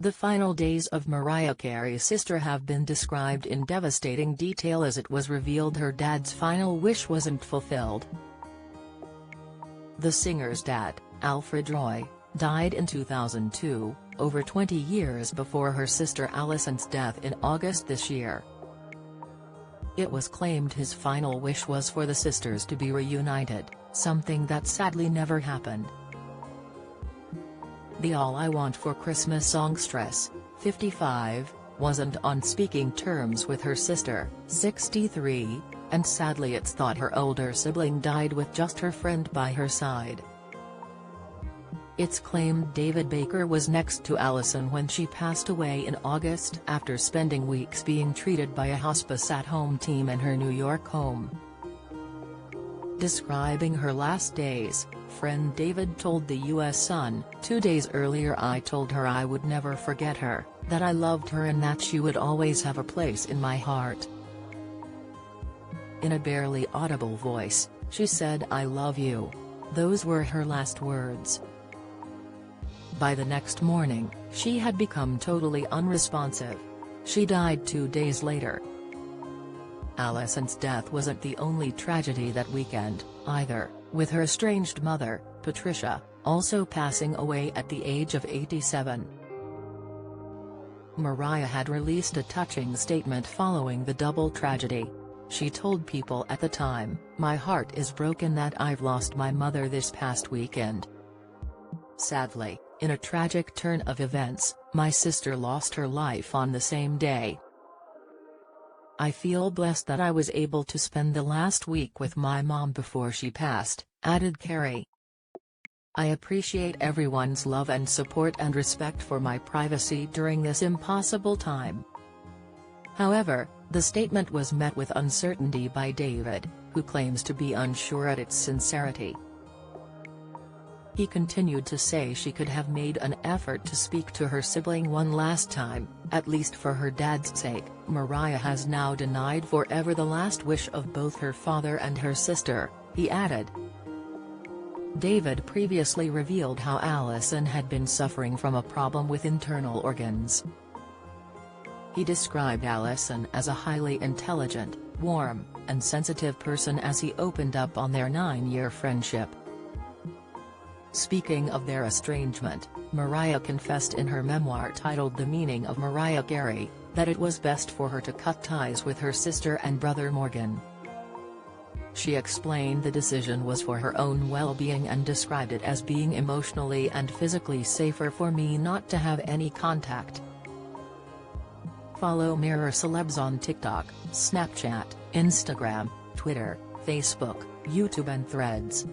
The final days of Mariah Carey's sister have been described in devastating detail as it was revealed her dad's final wish wasn't fulfilled. The singer's dad, Alfred Roy, died in 2002, over 20 years before her sister Alison's death in August this year. It was claimed his final wish was for the sisters to be reunited, something that sadly never happened. The All I Want for Christmas songstress, 55, wasn't on speaking terms with her sister, 63, and sadly it's thought her older sibling died with just her friend by her side. It's claimed David Baker was next to Alison when she passed away in August after spending weeks being treated by a hospice at-home team in her New York home. Describing her last days, friend David told the U.S. Sun, "2 days earlier I told her I would never forget her, that I loved her and that she would always have a place in my heart." In a barely audible voice, she said, "I love you." Those were her last words. By the next morning, she had become totally unresponsive. She died 2 days later. Alison's death wasn't the only tragedy that weekend, either, with her estranged mother, Patricia, also passing away at the age of 87. Mariah had released a touching statement following the double tragedy. She told People at the time, "My heart is broken that I've lost my mother this past weekend. Sadly, in a tragic turn of events, my sister lost her life on the same day. I feel blessed that I was able to spend the last week with my mom before she passed," added Carey. "I appreciate everyone's love and support and respect for my privacy during this impossible time." However, the statement was met with uncertainty by David, who claims to be unsure at its sincerity. He continued to say she could have made an effort to speak to her sibling one last time, at least for her dad's sake. Mariah has now denied forever the last wish of both her father and her sister, he added. David previously revealed how Alison had been suffering from a problem with internal organs. He described Alison as a highly intelligent, warm, and sensitive person as he opened up on their 9-year friendship. Speaking of their estrangement, Mariah confessed in her memoir titled The Meaning of Mariah Carey, that it was best for her to cut ties with her sister and brother Morgan. She explained the decision was for her own well-being and described it as being emotionally and physically safer for me not to have any contact. Follow Mirror Celebs on TikTok, Snapchat, Instagram, Twitter, Facebook, YouTube and Threads.